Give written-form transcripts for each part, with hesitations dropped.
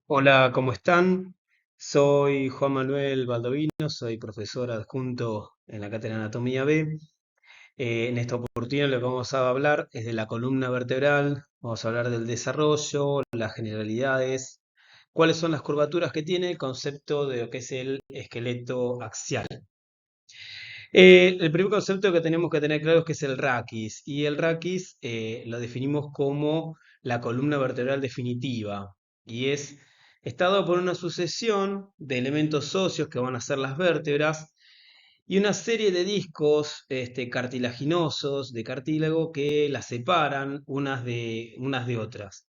Hola, ¿cómo están? Soy Juan Manuel Baldovino, soy profesor adjunto en la Cátedra de Anatomía B. En esta oportunidad lo que vamos a hablar es de la columna vertebral, vamos a hablar del desarrollo, las generalidades, cuáles son las curvaturas que tiene el concepto de lo que es el esqueleto axial. El primer concepto que tenemos que tener claro es que es el raquis, y el raquis lo definimos como la columna vertebral definitiva, y está dado por una sucesión de elementos óseos que van a ser las vértebras, y una serie de discos cartilaginosos de cartílago que las separan unas de otras.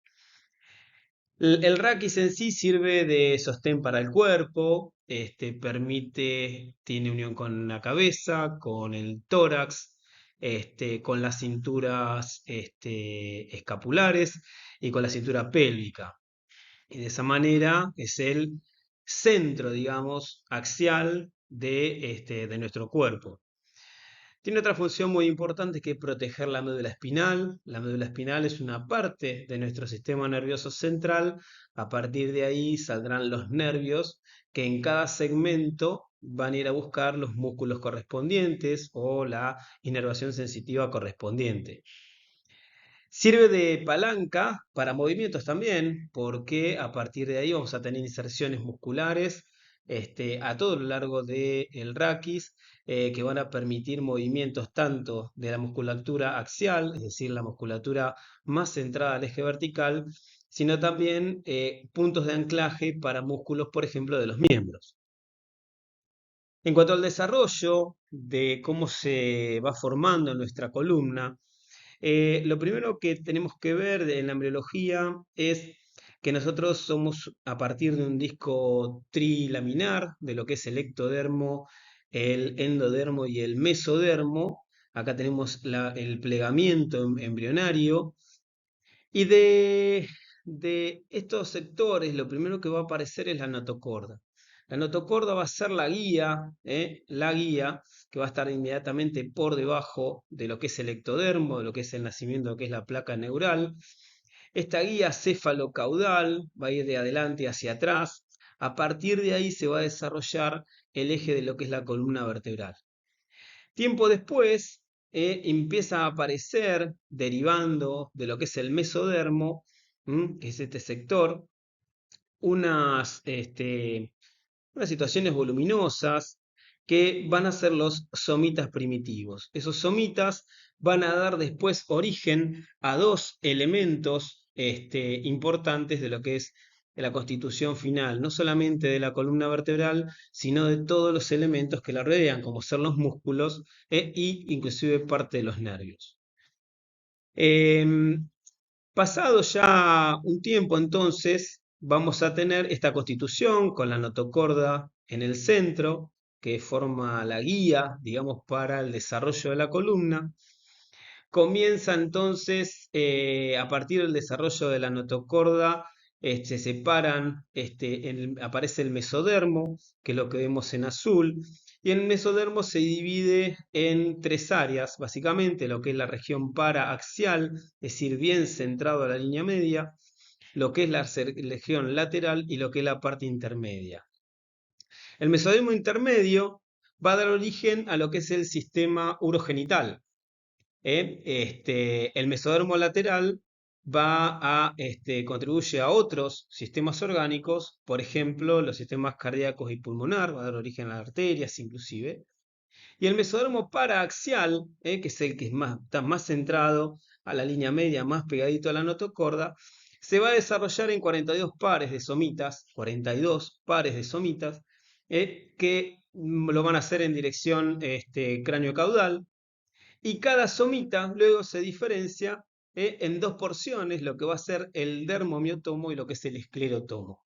El raquis en sí sirve de sostén para el cuerpo, tiene unión con la cabeza, con el tórax, con las cinturas escapulares y con la cintura pélvica. Y de esa manera es el centro, digamos, axial de nuestro cuerpo. Tiene otra función muy importante que es proteger la médula espinal. La médula espinal es una parte de nuestro sistema nervioso central. A partir de ahí saldrán los nervios que en cada segmento van a ir a buscar los músculos correspondientes o la inervación sensitiva correspondiente. Sirve de palanca para movimientos también, porque a partir de ahí vamos a tener inserciones musculares a todo lo largo del raquis, que van a permitir movimientos tanto de la musculatura axial, es decir, la musculatura más centrada al eje vertical, sino también puntos de anclaje para músculos, por ejemplo, de los miembros. En cuanto al desarrollo de cómo se va formando nuestra columna, lo primero que tenemos que ver en la embriología es que nosotros somos a partir de un disco trilaminar, de lo que es el ectodermo, el endodermo y el mesodermo. Acá tenemos el plegamiento embrionario. Y de estos sectores, lo primero que va a aparecer es la notocorda. La notocorda va a ser la guía que va a estar inmediatamente por debajo de lo que es el ectodermo, de lo que es el nacimiento, de lo que es la placa neural. Esta guía cefalocaudal va a ir de adelante hacia atrás. A partir de ahí se va a desarrollar el eje de lo que es la columna vertebral. Tiempo después empieza a aparecer, derivando de lo que es el mesodermo, que es este sector, unas, unas situaciones voluminosas que van a ser los somitas primitivos. Esos somitas van a dar después origen a dos elementos importantes de lo que es la constitución final, no solamente de la columna vertebral, sino de todos los elementos que la rodean, como ser los músculos y inclusive parte de los nervios. Em, Pasado ya un tiempo, entonces, vamos a tener esta constitución con la notocorda en el centro, que forma la guía, digamos, para el desarrollo de la columna. Comienza entonces, a partir del desarrollo de la notocorda, se separan, aparece el mesodermo, que es lo que vemos en azul, y el mesodermo se divide en tres áreas, básicamente, lo que es la región paraaxial, es decir, bien centrado a la línea media, lo que es la región lateral y lo que es la parte intermedia. El mesodermo intermedio va a dar origen a lo que es el sistema urogenital. El mesodermo lateral contribuye a otros sistemas orgánicos, por ejemplo, los sistemas cardíacos y pulmonar, va a dar origen a las arterias inclusive. Y el mesodermo paraaxial, que es el que está más centrado a la línea media, más pegadito a la notocorda, se va a desarrollar en 42 pares de somitas, 42 pares de somitas, que lo van a hacer en dirección cráneo-caudal, y cada somita luego se diferencia en dos porciones, lo que va a ser el dermomiotomo y lo que es el esclerotomo.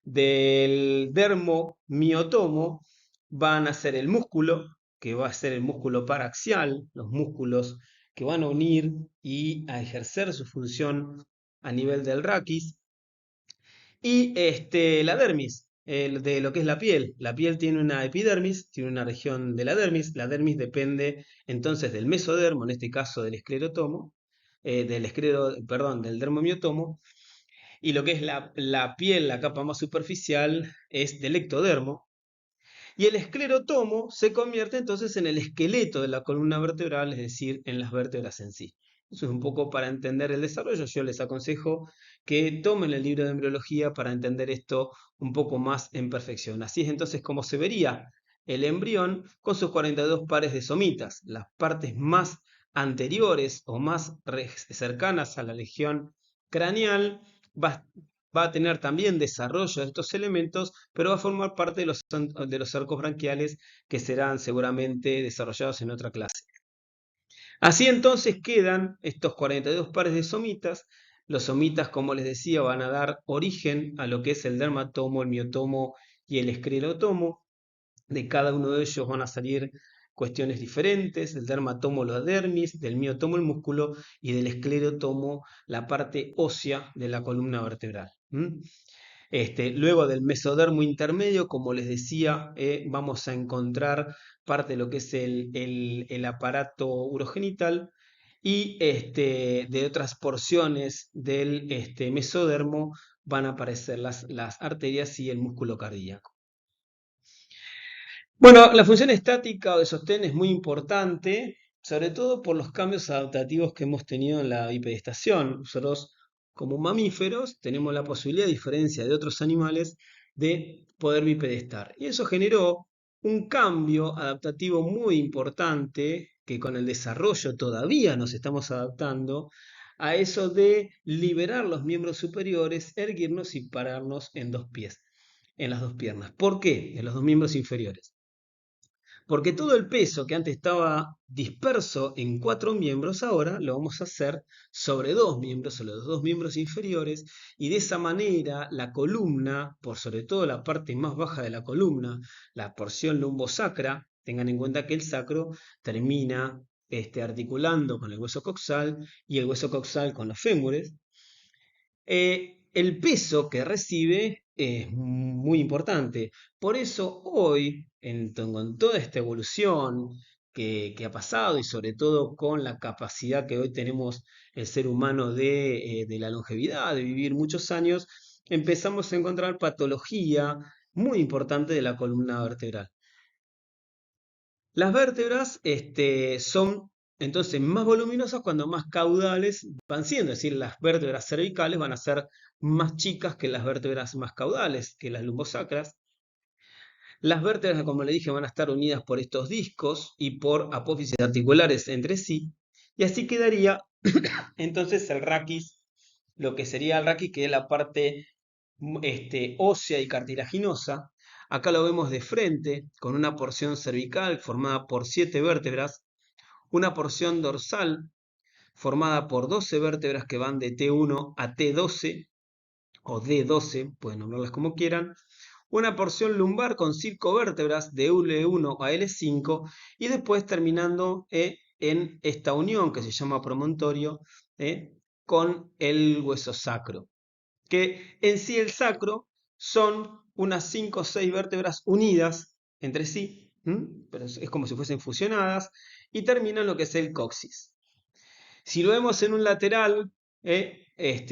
Del dermomiotomo van a ser el músculo, que va a ser el músculo paraxial, los músculos que van a unir y a ejercer su función a nivel del raquis, y la dermis, de lo que es la piel. La piel tiene una epidermis, tiene una región de la dermis. La dermis depende entonces del mesodermo, en este caso del esclerotomo, perdón, del dermomiotomo. y lo que es la piel, la capa más superficial, es del ectodermo. Y el esclerotomo se convierte entonces en el esqueleto de la columna vertebral, es decir, en las vértebras en sí. Eso es un poco para entender el desarrollo. Yo les aconsejo que tomen el libro de embriología para entender esto un poco más en perfección. Así es entonces como se vería el embrión con sus 42 pares de somitas. Las partes más anteriores o más cercanas a la legión craneal va, va a tener también desarrollo de estos elementos, pero va a formar parte de los arcos branquiales que serán seguramente desarrollados en otra clase. Así entonces quedan estos 42 pares de somitas. Los somitas, como les decía, van a dar origen a lo que es el dermatomo, el miotomo y el esclerotomo. De cada uno de ellos van a salir cuestiones diferentes, del dermatomo la dermis, del miotomo el músculo y del esclerotomo la parte ósea de la columna vertebral. Luego del mesodermo intermedio, como les decía, vamos a encontrar parte de lo que es el aparato urogenital y de otras porciones del mesodermo van a aparecer las arterias y el músculo cardíaco. Bueno, la función estática o de sostén es muy importante, sobre todo por los cambios adaptativos que hemos tenido en la bipedestación. Nosotros, como mamíferos, tenemos la posibilidad, a diferencia de otros animales, de poder bipedestar. Y eso generó un cambio adaptativo muy importante, que con el desarrollo todavía nos estamos adaptando, a eso de liberar los miembros superiores, erguirnos y pararnos en dos pies, en las dos piernas. ¿Por qué? En los dos miembros inferiores. Porque todo el peso que antes estaba disperso en 4 miembros, ahora lo vamos a hacer sobre 2 miembros, sobre los 2 miembros inferiores, y de esa manera la columna, por sobre todo la parte más baja de la columna, la porción lumbosacra, tengan en cuenta que el sacro termina articulando con el hueso coxal y el hueso coxal con los fémures, el peso que recibe es muy importante. Por eso hoy, con toda esta evolución que ha pasado y sobre todo con la capacidad que hoy tenemos el ser humano de la longevidad, de vivir muchos años, empezamos a encontrar patología muy importante de la columna vertebral. Las vértebras son entonces más voluminosas cuando más caudales van siendo, es decir, las vértebras cervicales van a ser más chicas que las vértebras más caudales, que las lumbosacras. Las vértebras, como le dije, van a estar unidas por estos discos y por apófisis articulares entre sí, y así quedaría entonces el raquis, lo que sería el raquis, que es la parte ósea y cartilaginosa. Acá lo vemos de frente, con una porción cervical formada por 7 vértebras, una porción dorsal formada por 12 vértebras que van de T1 a T12 o D12, pueden nombrarlas como quieran, una porción lumbar con 5 vértebras de L1 a L5 y después terminando en esta unión que se llama promontorio con el hueso sacro, que en sí el sacro son unas 5 o 6 vértebras unidas entre sí, pero es como si fuesen fusionadas, y terminan lo que es el coxis. Si lo vemos en un lateral,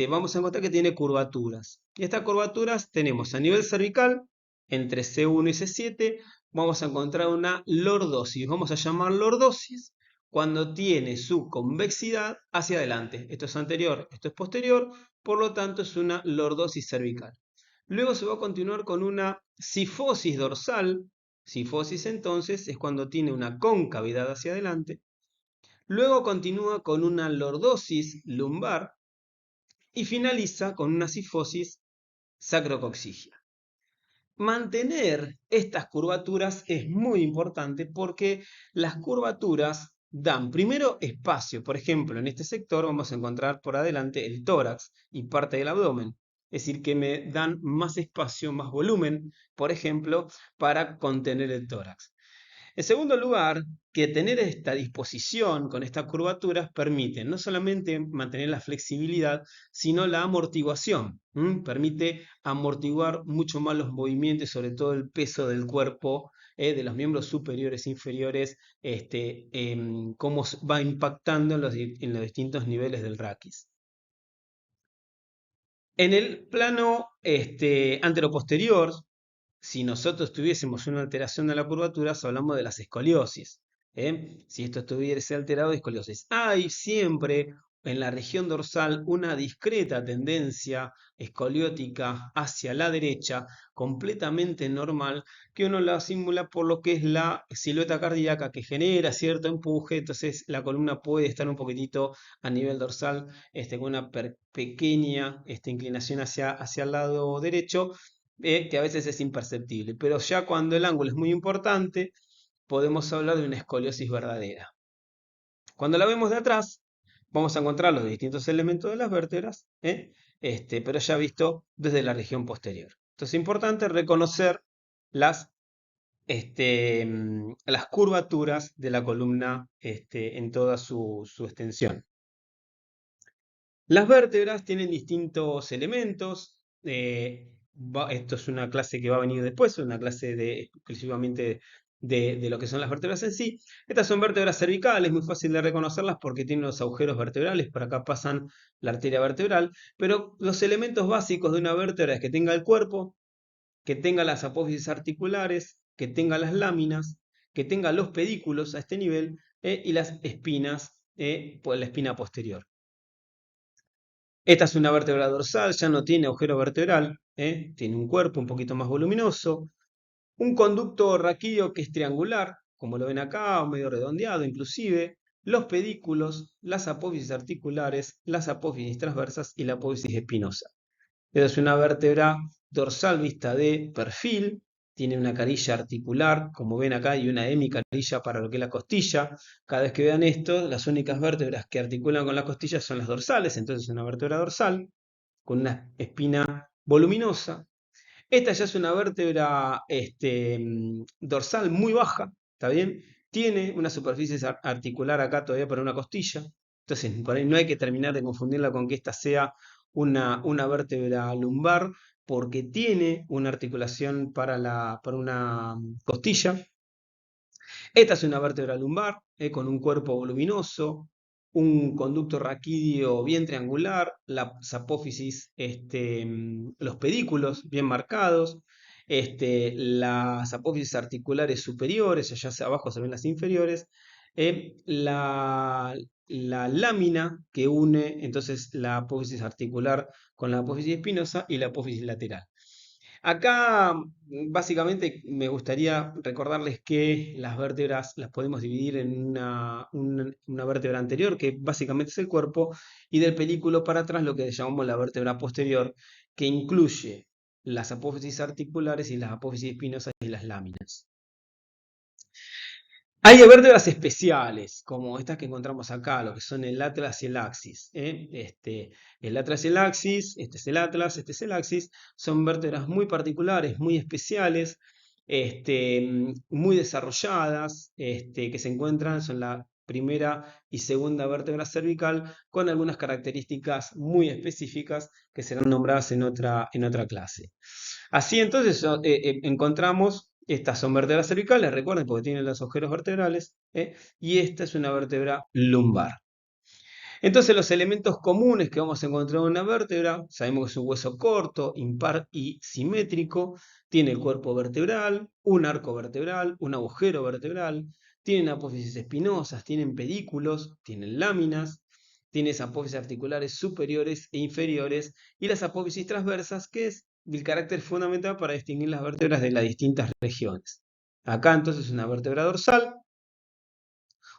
vamos a encontrar que tiene curvaturas. Y estas curvaturas tenemos a nivel cervical, entre C1 y C7, vamos a encontrar una lordosis. Vamos a llamar lordosis cuando tiene su convexidad hacia adelante. Esto es anterior, esto es posterior, por lo tanto es una lordosis cervical. Luego se va a continuar con una cifosis dorsal. Cifosis entonces es cuando tiene una concavidad hacia adelante. Luego continúa con una lordosis lumbar y finaliza con una cifosis sacrocoxigia. Mantener estas curvaturas es muy importante porque las curvaturas dan primero espacio. Por ejemplo, en este sector vamos a encontrar por adelante el tórax y parte del abdomen. Es decir, que me dan más espacio, más volumen, por ejemplo, para contener el tórax. En segundo lugar, que tener esta disposición con estas curvaturas permite no solamente mantener la flexibilidad, sino la amortiguación. Permite amortiguar mucho más los movimientos, sobre todo el peso del cuerpo, de los miembros superiores e inferiores, cómo va impactando en los distintos niveles del raquis. En el plano anteroposterior, si nosotros tuviésemos una alteración de la curvatura, hablamos de las escoliosis. Si esto estuviese alterado, escoliosis. Hay siempre en la región dorsal una discreta tendencia escoliótica hacia la derecha, completamente normal, que uno la simula por lo que es la silueta cardíaca que genera cierto empuje, entonces la columna puede estar un poquitito a nivel dorsal, con una pequeña inclinación hacia el lado derecho, que a veces es imperceptible, pero ya cuando el ángulo es muy importante, podemos hablar de una escoliosis verdadera. Cuando la vemos de atrás, vamos a encontrar los distintos elementos de las vértebras, pero ya visto desde la región posterior. Entonces es importante reconocer las, las curvaturas de la columna en toda su extensión. Las vértebras tienen distintos elementos. Esto es una clase que va a venir después, una clase exclusivamente de lo que son las vértebras en sí. Estas son vértebras cervicales, muy fácil de reconocerlas porque tienen los agujeros vertebrales, por acá pasan la arteria vertebral, pero los elementos básicos de una vértebra es que tenga el cuerpo, que tenga las apófisis articulares, que tenga las láminas, que tenga los pedículos a este nivel, y las espinas, por la espina posterior. Esta es una vértebra dorsal, ya no tiene agujero vertebral, tiene un cuerpo un poquito más voluminoso, un conducto raquídeo que es triangular, como lo ven acá, o medio redondeado inclusive, los pedículos, las apófisis articulares, las apófisis transversas y la apófisis espinosa. Esta es una vértebra dorsal vista de perfil, tiene una carilla articular, como ven acá, y una hemicarilla para lo que es la costilla. Cada vez que vean esto, las únicas vértebras que articulan con la costilla son las dorsales, entonces es una vértebra dorsal con una espina voluminosa. Esta ya es una vértebra dorsal muy baja, ¿está bien? Tiene una superficie articular acá todavía para una costilla. Entonces, por ahí no hay que terminar de confundirla con que esta sea una vértebra lumbar, porque tiene una articulación para una costilla. Esta es una vértebra lumbar, con un cuerpo voluminoso, un conducto raquídeo bien triangular, las apófisis, los pedículos bien marcados, las apófisis articulares superiores, allá hacia abajo se ven las inferiores, la lámina que une entonces la apófisis articular con la apófisis espinosa y la apófisis lateral. Acá, básicamente, me gustaría recordarles que las vértebras las podemos dividir en una vértebra anterior, que básicamente es el cuerpo, y del pedículo para atrás lo que llamamos la vértebra posterior, que incluye las apófisis articulares y las apófisis espinosas y las láminas. Hay vértebras especiales, como estas que encontramos acá, lo que son el atlas y el axis. El atlas y el axis, este es el atlas, este es el axis, son vértebras muy particulares, muy especiales, muy desarrolladas, que se encuentran, son la primera y segunda vértebra cervical, con algunas características muy específicas que serán nombradas en otra clase. Así entonces encontramos, estas son vértebras cervicales, recuerden, porque tienen los agujeros vertebrales, y esta es una vértebra lumbar. Entonces los elementos comunes que vamos a encontrar en una vértebra, sabemos que es un hueso corto, impar y simétrico, tiene el cuerpo vertebral, un arco vertebral, un agujero vertebral, tienen apófisis espinosas, tienen pedículos, tienen láminas, tienen apófisis articulares superiores e inferiores, y las apófisis transversas, que es el carácter fundamental para distinguir las vértebras de las distintas regiones. Acá entonces una vértebra dorsal,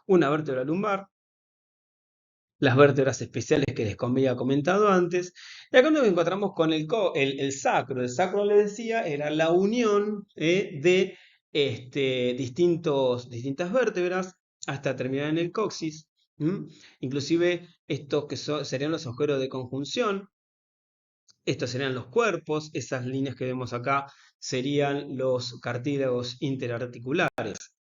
una vértebra lumbar, las vértebras especiales que les había comentado antes, y acá nos encontramos con el sacro. El sacro, les decía, era la unión de distintas vértebras hasta terminar en el coxis. Inclusive estos que serían los agujeros de conjunción, estos serían los cuerpos, esas líneas que vemos acá serían los cartílagos interarticulares.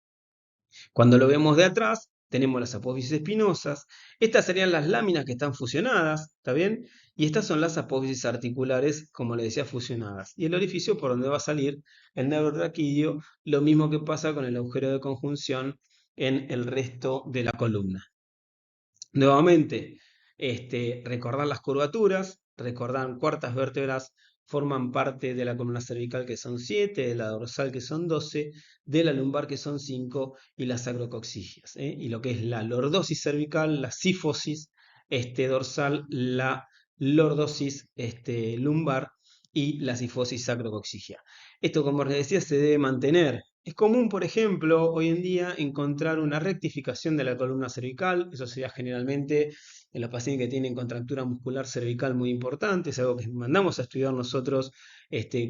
Cuando lo vemos de atrás, tenemos las apófisis espinosas. Estas serían las láminas que están fusionadas, ¿está bien? Y estas son las apófisis articulares, como les decía, fusionadas. Y el orificio por donde va a salir el nervio raquídeo, lo mismo que pasa con el agujero de conjunción en el resto de la columna. Nuevamente, recordar las curvaturas. Recordar, cuartas vértebras forman parte de la columna cervical, que son 7, de la dorsal, que son 12, de la lumbar, que son 5, y las sacrocoxígeas, ¿eh? Y lo que es la lordosis cervical, la sífosis dorsal, la lordosis lumbar y la sifosis sacrocoxígea. Esto, como les decía, se debe mantener. Es común, por ejemplo, hoy en día encontrar una rectificación de la columna cervical. Eso sería generalmente en los pacientes que tienen contractura muscular cervical muy importante. Es algo que mandamos a estudiar nosotros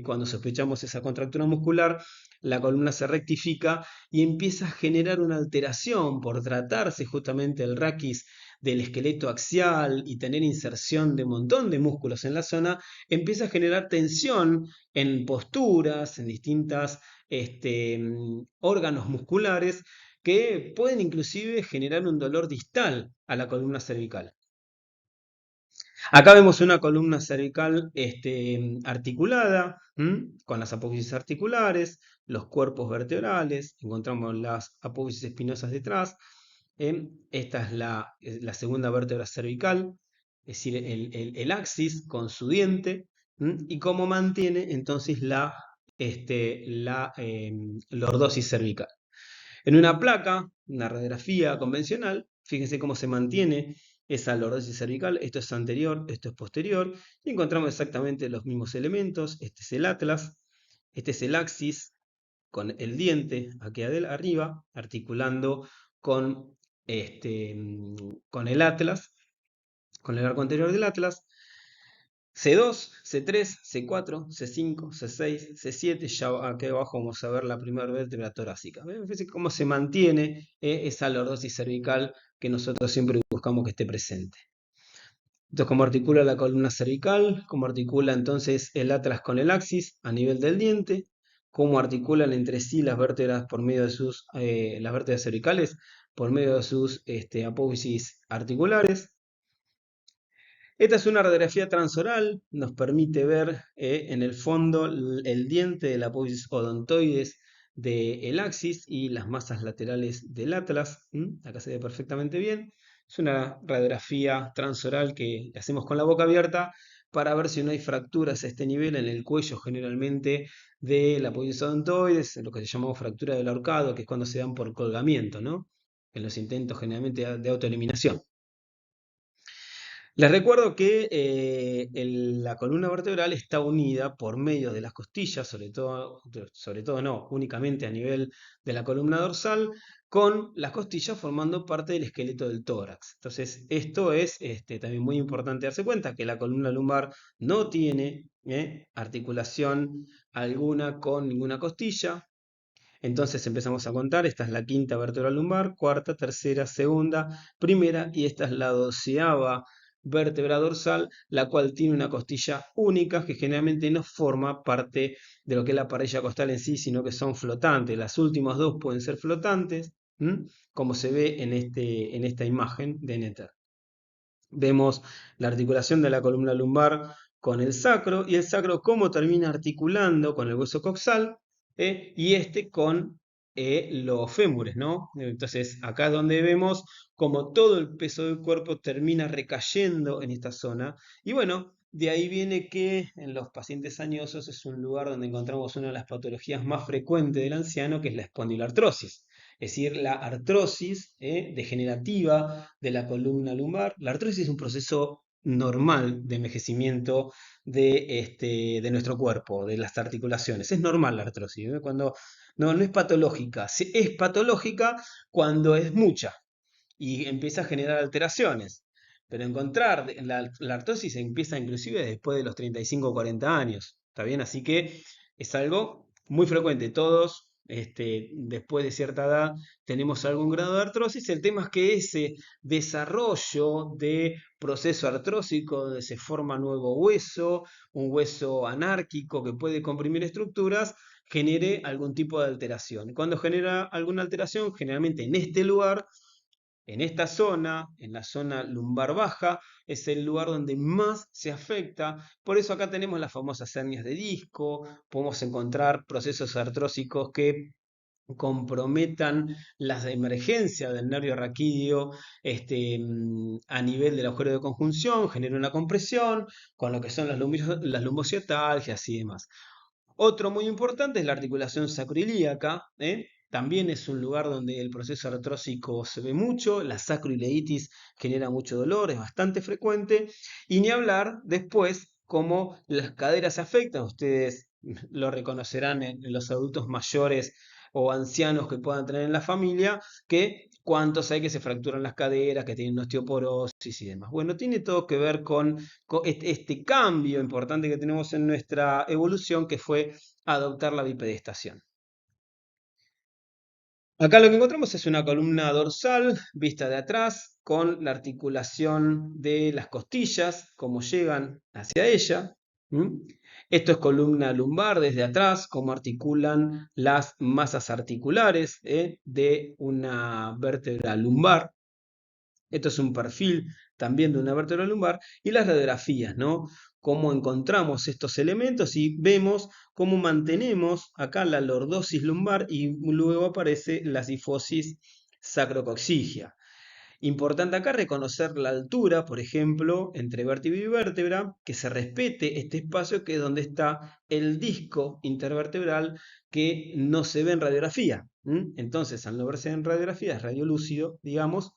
cuando sospechamos esa contractura muscular. La columna se rectifica y empieza a generar una alteración por tratarse justamente el raquis del esqueleto axial y tener inserción de un montón de músculos en la zona. Empieza a generar tensión en posturas, en distintas órganos musculares, que pueden inclusive generar un dolor distal a la columna cervical. Acá vemos una columna cervical articulada, con las apófisis articulares, los cuerpos vertebrales, encontramos las apófisis espinosas detrás. Esta es la segunda vértebra cervical, es decir, el axis con su diente, y cómo mantiene entonces la lordosis cervical. En una placa, una radiografía convencional, fíjense cómo se mantiene esa lordosis cervical. Esto es anterior, esto es posterior, y encontramos exactamente los mismos elementos. Este es el atlas, este es el axis con el diente aquí arriba, articulando con, con el atlas, con el arco anterior del atlas. C2, C3, C4, C5, C6, C7, ya aquí abajo vamos a ver la primera vértebra torácica. Fíjense cómo se mantiene esa lordosis cervical que nosotros siempre buscamos que esté presente. Entonces, cómo articula la columna cervical, cómo articula entonces el atlas con el axis a nivel del diente, cómo articulan entre sí las vértebras por medio de sus, las vértebras cervicales por medio de sus apófisis articulares. Esta es una radiografía transoral, nos permite ver en el fondo el diente de la apófisis odontoides del axis y las masas laterales del atlas. Acá se ve perfectamente bien. Es una radiografía transoral que hacemos con la boca abierta para ver si no hay fracturas a este nivel en el cuello, generalmente de la apófisis odontoides, lo que se llama fractura del ahorcado, que es cuando se dan por colgamiento, ¿no? En los intentos generalmente de autoeliminación. Les recuerdo que la columna vertebral está unida por medio de las costillas, sobre todo no, únicamente a nivel de la columna dorsal, con las costillas formando parte del esqueleto del tórax. Entonces, esto es también muy importante darse cuenta que la columna lumbar no tiene articulación alguna con ninguna costilla. Entonces empezamos a contar, esta es la quinta vértebra lumbar, cuarta, tercera, segunda, primera, y esta es la 12ª vértebra dorsal, la cual tiene una costilla única que generalmente no forma parte de lo que es la parrilla costal en sí, sino que son flotantes. Las últimas dos pueden ser flotantes, como se ve en esta imagen de Netter. Vemos la articulación de la columna lumbar con el sacro, y el sacro cómo termina articulando con el hueso coxal, y con los fémures, ¿no? Entonces acá es donde vemos como todo el peso del cuerpo termina recayendo en esta zona. Y bueno, de ahí viene que en los pacientes añosos es un lugar donde encontramos una de las patologías más frecuentes del anciano, que es la espondiloartrosis. Es decir, la artrosis degenerativa de la columna lumbar. La artrosis es un proceso normal de envejecimiento de nuestro cuerpo, de las articulaciones. Es normal la artrosis, cuando no es patológica. Es patológica cuando es mucha y empieza a generar alteraciones. Pero encontrar la artrosis empieza inclusive después de los 35 o 40 años. ¿Está bien? Así que es algo muy frecuente. Todos, después de cierta edad, tenemos algún grado de artrosis. El tema es que ese desarrollo de proceso artrósico, donde se forma nuevo hueso, un hueso anárquico que puede comprimir estructuras, genere algún tipo de alteración. Cuando genera alguna alteración, generalmente en este lugar, en esta zona, en la zona lumbar baja, es el lugar donde más se afecta. Por eso acá tenemos las famosas hernias de disco, podemos encontrar procesos artrósicos que comprometan las emergencias del nervio raquídeo a nivel del agujero de conjunción, genera una compresión con lo que son las lumbociotalgias y demás. Otro muy importante es la articulación sacroiliaca, ¿eh? También es un lugar donde el proceso artrósico se ve mucho, la sacroileitis genera mucho dolor, es bastante frecuente, y ni hablar después cómo las caderas se afectan. Ustedes lo reconocerán en los adultos mayores o ancianos que puedan tener en la familia, que cuántos hay que se fracturan las caderas, que tienen osteoporosis y demás. Bueno, tiene todo que ver con este cambio importante que tenemos en nuestra evolución, que fue adoptar la bipedestación. Acá lo que encontramos es una columna dorsal vista de atrás con la articulación de las costillas, cómo llegan hacia ella. ¿Mm? Esto es columna lumbar desde atrás, cómo articulan las masas articulares de una vértebra lumbar. Esto es un perfil también de una vértebra lumbar y las radiografías, ¿no? Cómo encontramos estos elementos y vemos cómo mantenemos acá la lordosis lumbar y luego aparece la sifosis sacrocoxígea. Importante acá reconocer la altura, por ejemplo, entre vértebra y vértebra, que se respete este espacio que es donde está el disco intervertebral que no se ve en radiografía. Entonces, al no verse en radiografía, es radiolúcido, digamos,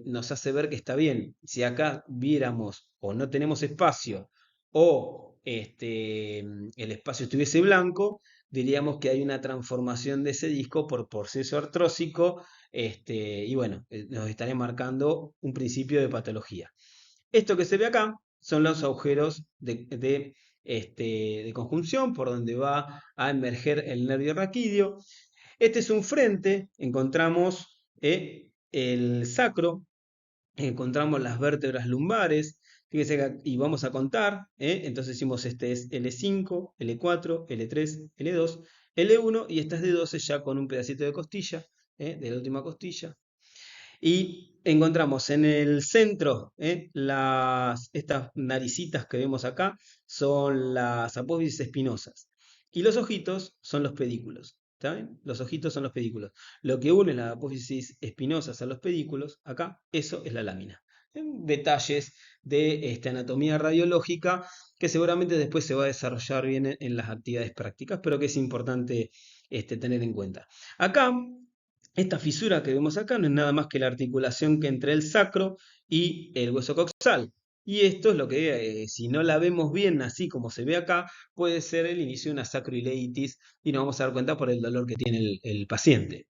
nos hace ver que está bien. Si acá viéramos o no tenemos espacio o el espacio estuviese blanco, diríamos que hay una transformación de ese disco por proceso artrósico y bueno, nos estaría marcando un principio de patología. Esto que se ve acá son los agujeros de conjunción por donde va a emerger el nervio raquídeo. Este es un frente, encontramos el sacro, encontramos las vértebras lumbares, fíjense y vamos a contar, entonces hicimos este es L5, L4, L3, L2, L1 y esta es de 12 ya con un pedacito de costilla, de la última costilla. Y encontramos en el centro, estas naricitas que vemos acá son las apófisis espinosas. Y los ojitos son los pedículos. ¿Está bien? Los ojitos son los pedículos. Lo que une las apófisis espinosas a los pedículos, acá, eso es la lámina. Detalles de anatomía radiológica que seguramente después se va a desarrollar bien en las actividades prácticas, pero que es importante tener en cuenta. Acá esta fisura que vemos acá no es nada más que la articulación que entre el sacro y el hueso coxal. Y esto es lo que, si no la vemos bien así como se ve acá, puede ser el inicio de una sacroileitis y nos vamos a dar cuenta por el dolor que tiene el paciente.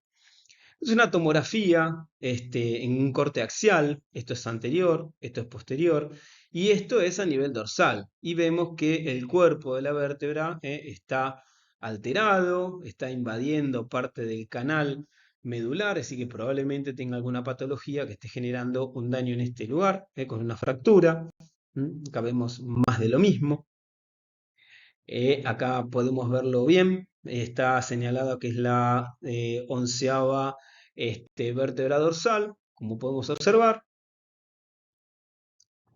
Es una tomografía en un corte axial, esto es anterior, esto es posterior, y esto es a nivel dorsal. Y vemos que el cuerpo de la vértebra está alterado, está invadiendo parte del canal medular, así que probablemente tenga alguna patología que esté generando un daño en este lugar, con una fractura. Acá vemos más de lo mismo. Acá podemos verlo bien, está señalado que es la 11ª vértebra dorsal, como podemos observar.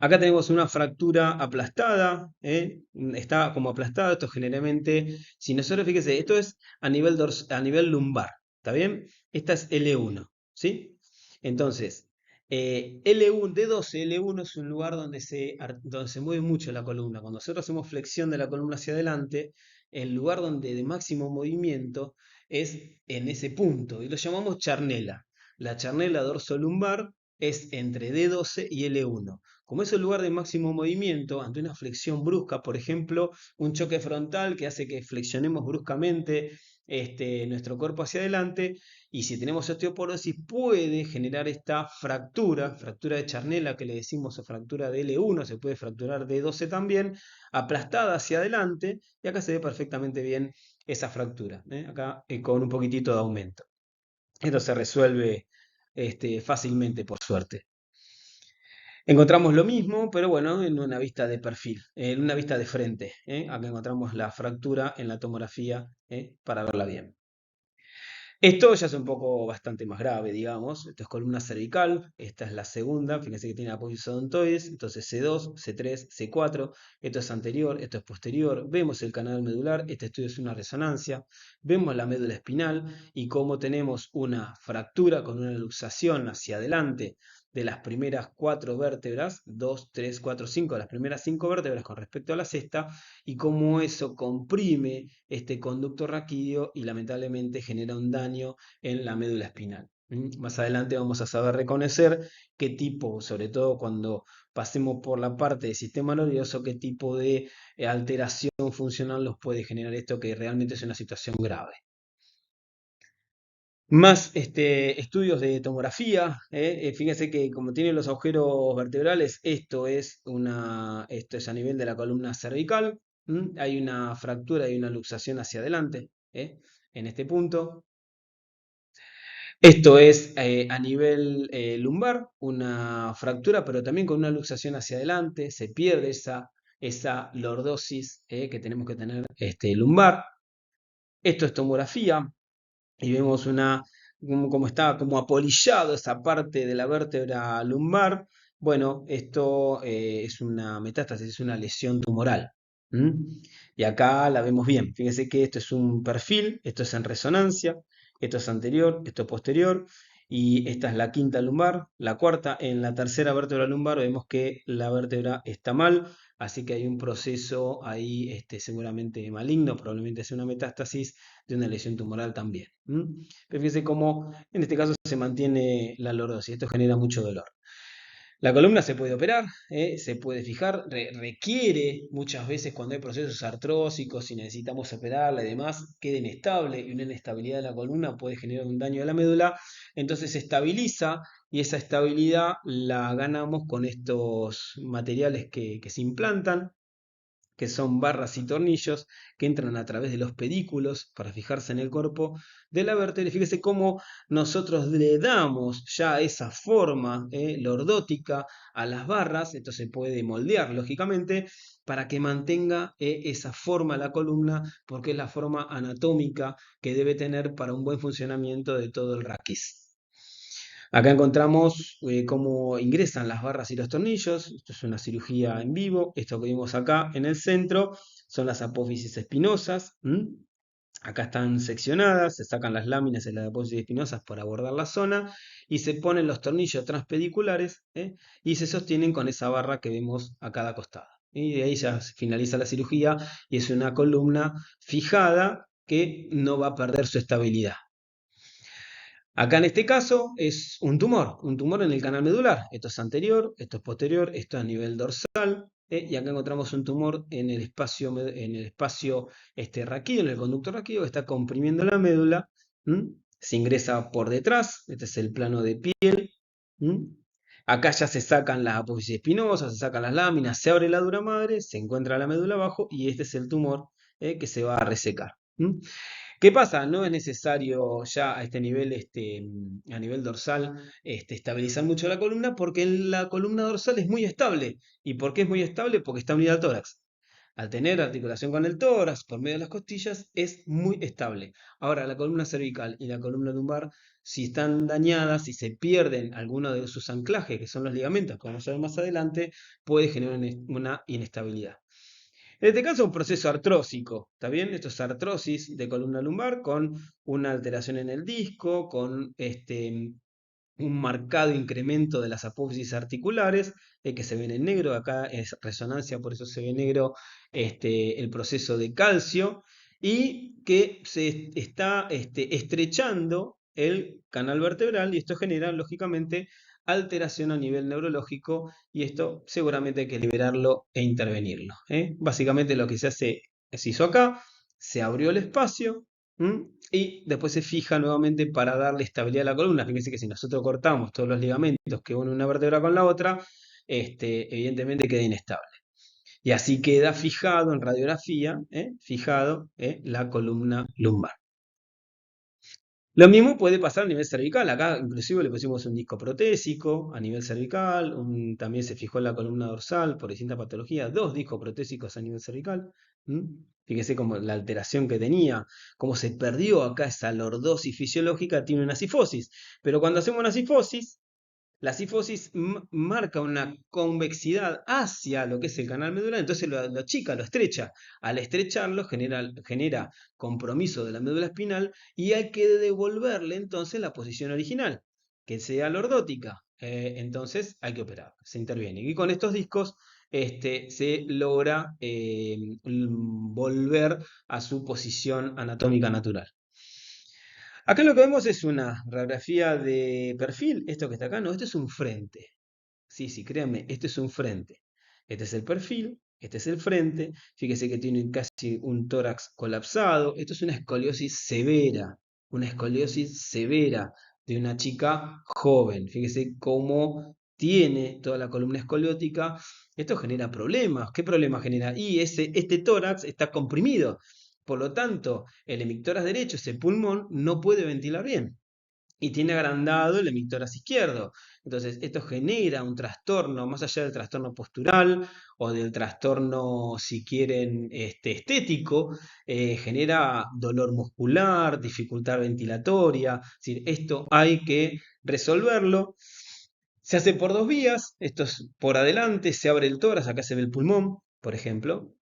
Acá tenemos una fractura aplastada, está como aplastada, esto generalmente, si nosotros fíjese, esto es a nivel lumbar, ¿está bien? Esta es L1, ¿sí? Entonces, L1, D12, L1 es un lugar donde se mueve mucho la columna. Cuando nosotros hacemos flexión de la columna hacia adelante, el lugar donde de máximo movimiento es en ese punto, y lo llamamos charnela. La charnela dorsolumbar es entre D12 y L1. Como es el lugar de máximo movimiento, ante una flexión brusca, por ejemplo, un choque frontal que hace que flexionemos bruscamente nuestro cuerpo hacia adelante, y si tenemos osteoporosis puede generar esta fractura de charnela que le decimos, o fractura de L1, se puede fracturar de 12 también, aplastada hacia adelante, y acá se ve perfectamente bien esa fractura, acá con un poquitito de aumento. Esto se resuelve fácilmente, por suerte. Encontramos lo mismo, pero bueno, en una vista de perfil, en una vista de frente. Acá encontramos la fractura en la tomografía para verla bien. Esto ya es un poco bastante más grave, digamos. Esto es columna cervical, esta es la segunda, fíjense que tiene apófisis odontoides, entonces C2, C3, C4, esto es anterior, esto es posterior, vemos el canal medular, este estudio es una resonancia, vemos la médula espinal y cómo tenemos una fractura con una luxación hacia adelante de las primeras cuatro vértebras, 2, 3, 4, 5, las primeras cinco vértebras con respecto a la sexta, y cómo eso comprime este conducto raquídeo y lamentablemente genera un daño en la médula espinal. Más adelante vamos a saber reconocer qué tipo, sobre todo cuando pasemos por la parte del sistema nervioso, qué tipo de alteración funcional nos puede generar esto, que realmente es una situación grave. Más estudios de tomografía. Fíjense que como tiene los agujeros vertebrales, esto es a nivel de la columna cervical. Hay una fractura y una luxación hacia adelante, en este punto. Esto es a nivel lumbar, una fractura, pero también con una luxación hacia adelante. Se pierde esa lordosis que tenemos que tener lumbar. Esto es tomografía. Y vemos como está como apolillado esa parte de la vértebra lumbar. Bueno, esto es una metástasis, es una lesión tumoral. Y acá la vemos bien. Fíjense que esto es un perfil, esto es en resonancia, esto es anterior, esto es posterior, y esta es la quinta lumbar. La cuarta, en la tercera vértebra lumbar, vemos que la vértebra está mal, así que hay un proceso ahí seguramente maligno, probablemente sea una metástasis de una lesión tumoral también. Pero fíjense cómo en este caso se mantiene la lordosis. Esto genera mucho dolor. La columna se puede operar, se puede fijar, requiere muchas veces cuando hay procesos artrósicos y necesitamos operarla y demás, queda inestable y una inestabilidad de la columna puede generar un daño de la médula, entonces se estabiliza y esa estabilidad la ganamos con estos materiales que se implantan, que son barras y tornillos que entran a través de los pedículos para fijarse en el cuerpo de la vértebra. Y fíjese cómo nosotros le damos ya esa forma lordótica a las barras, esto se puede moldear lógicamente, para que mantenga esa forma la columna, porque es la forma anatómica que debe tener para un buen funcionamiento de todo el raquis. Acá encontramos cómo ingresan las barras y los tornillos. Esto es una cirugía en vivo. Esto que vimos acá en el centro son las apófisis espinosas. Acá están seccionadas, se sacan las láminas de las apófisis espinosas para abordar la zona y se ponen los tornillos transpediculares y se sostienen con esa barra que vemos a cada costado. Y de ahí ya se finaliza la cirugía y es una columna fijada que no va a perder su estabilidad. Acá en este caso es un tumor en el canal medular. Esto es anterior, esto es posterior, esto es a nivel dorsal. Y acá encontramos un tumor en el espacio raquídeo, en el conducto raquídeo, que está comprimiendo la médula. Se ingresa por detrás, este es el plano de piel. ¿m? Acá ya se sacan las apófisis espinosas, se sacan las láminas, se abre la dura madre, se encuentra la médula abajo y este es el tumor que se va a resecar. ¿Qué pasa? No es necesario ya a este nivel, a nivel dorsal, estabilizar mucho la columna porque la columna dorsal es muy estable. ¿Y por qué es muy estable? Porque está unida al tórax. Al tener articulación con el tórax por medio de las costillas, es muy estable. Ahora, la columna cervical y la columna lumbar, si están dañadas, si se pierden alguno de sus anclajes, que son los ligamentos, como vamos a ver más adelante, puede generar una inestabilidad. En este caso, un proceso artrósico, ¿está bien? Esto es artrosis de columna lumbar con una alteración en el disco, con un marcado incremento de las apófisis articulares, que se ven en negro. Acá es resonancia, por eso se ve negro el proceso de calcio, y que se está estrechando el canal vertebral, y esto genera, lógicamente, alteración a nivel neurológico, y esto seguramente hay que liberarlo e intervenirlo. Básicamente lo que se hizo acá, se abrió el espacio, y después se fija nuevamente para darle estabilidad a la columna. Fíjense que si nosotros cortamos todos los ligamentos que unen una vértebra con la otra, evidentemente queda inestable. Y así queda fijado en radiografía, fijado la columna lumbar. Lo mismo puede pasar a nivel cervical. Acá inclusive le pusimos un disco protésico a nivel cervical. También se fijó en la columna dorsal por distintas patologías. Dos discos protésicos a nivel cervical. Fíjese cómo la alteración que tenía, cómo se perdió acá esa lordosis fisiológica, tiene una cifosis. Pero cuando hacemos una cifosis, la cifosis marca una convexidad hacia lo que es el canal medular, entonces lo achica, lo estrecha. Al estrecharlo genera compromiso de la médula espinal y hay que devolverle entonces la posición original, que sea lordótica. Entonces hay que operar, se interviene. Y con estos discos se logra volver a su posición anatómica natural. Acá lo que vemos es una radiografía de perfil. Esto que está acá, no, esto es un frente. Sí, sí, créanme, este es un frente. Este es el perfil, este es el frente. Fíjese que tiene casi un tórax colapsado. Esto es una escoliosis severa de una chica joven. Fíjese cómo tiene toda la columna escoliótica. Esto genera problemas. ¿Qué problemas genera? Y este tórax está comprimido. Por lo tanto, el hemictórax derecho, ese pulmón, no puede ventilar bien y tiene agrandado el hemictórax izquierdo. Entonces, esto genera un trastorno, más allá del trastorno postural o del trastorno, si quieren, estético, genera dolor muscular, dificultad ventilatoria. Es decir, esto hay que resolverlo. Se hace por dos vías, esto es por adelante, se abre el tórax, acá se ve el pulmón, por ejemplo.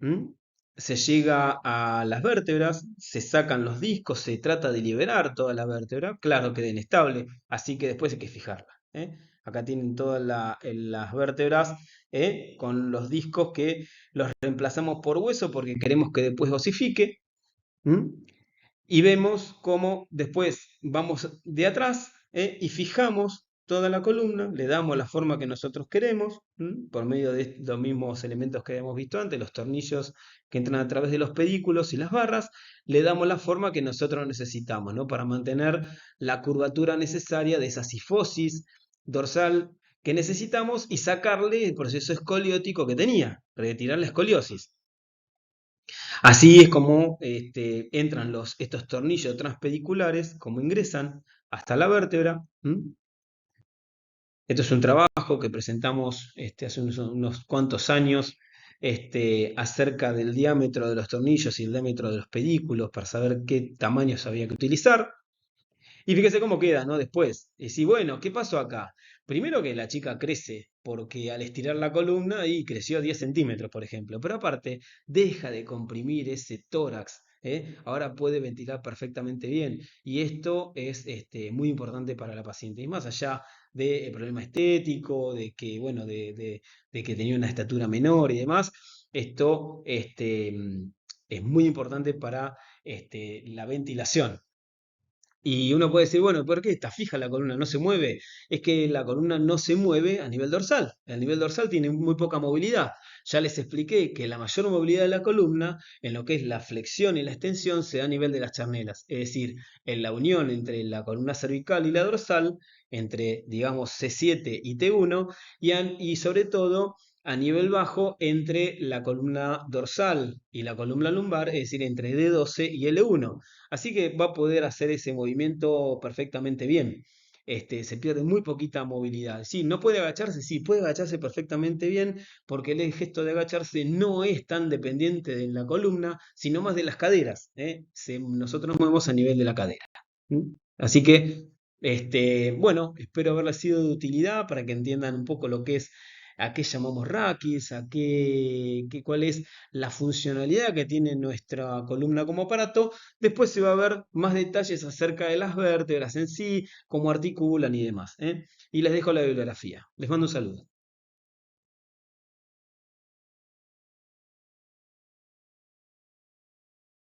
Se llega a las vértebras, se sacan los discos, se trata de liberar toda la vértebra, claro que inestable, así que después hay que fijarla. Acá tienen todas las vértebras con los discos que los reemplazamos por hueso porque queremos que después osifique. Y vemos cómo después vamos de atrás y fijamos toda la columna, le damos la forma que nosotros queremos, por medio de los mismos elementos que habíamos visto antes, los tornillos que entran a través de los pedículos y las barras, le damos la forma que nosotros necesitamos, ¿no? Para mantener la curvatura necesaria de esa cifosis dorsal que necesitamos y sacarle el proceso escoliótico que tenía, retirar la escoliosis. Así es como entran estos tornillos transpediculares, como ingresan hasta la vértebra. Esto es un trabajo que presentamos hace unos cuantos años acerca del diámetro de los tornillos y el diámetro de los pedículos para saber qué tamaños había que utilizar. Y fíjese cómo queda, ¿no? Después. Y si, bueno, ¿qué pasó acá? Primero que la chica crece, porque al estirar la columna y creció 10 centímetros, por ejemplo. Pero aparte, deja de comprimir ese tórax. Ahora puede ventilar perfectamente bien. Y esto es muy importante para la paciente. Y más allá del problema estético, de que, bueno, de que tenía una estatura menor y demás, esto es muy importante para la ventilación. Y uno puede decir, bueno, ¿por qué está fija la columna? ¿No se mueve? Es que la columna no se mueve a nivel dorsal. El nivel dorsal tiene muy poca movilidad. Ya les expliqué que la mayor movilidad de la columna, en lo que es la flexión y la extensión, se da a nivel de las charnelas. Es decir, en la unión entre la columna cervical y la dorsal, entre, digamos, C7 y T1, y sobre todo a nivel bajo entre la columna dorsal y la columna lumbar, es decir, entre D12 y L1. Así que va a poder hacer ese movimiento perfectamente bien. Se pierde muy poquita movilidad. Sí, no puede agacharse, sí, puede agacharse perfectamente bien, porque el gesto de agacharse no es tan dependiente de la columna, sino más de las caderas. Nosotros nos movemos a nivel de la cadera. Así que, bueno, espero haberles sido de utilidad para que entiendan un poco lo que es a qué llamamos raquis, cuál es la funcionalidad que tiene nuestra columna como aparato. Después se va a ver más detalles acerca de las vértebras en sí, cómo articulan y demás. Y les dejo la bibliografía. Les mando un saludo.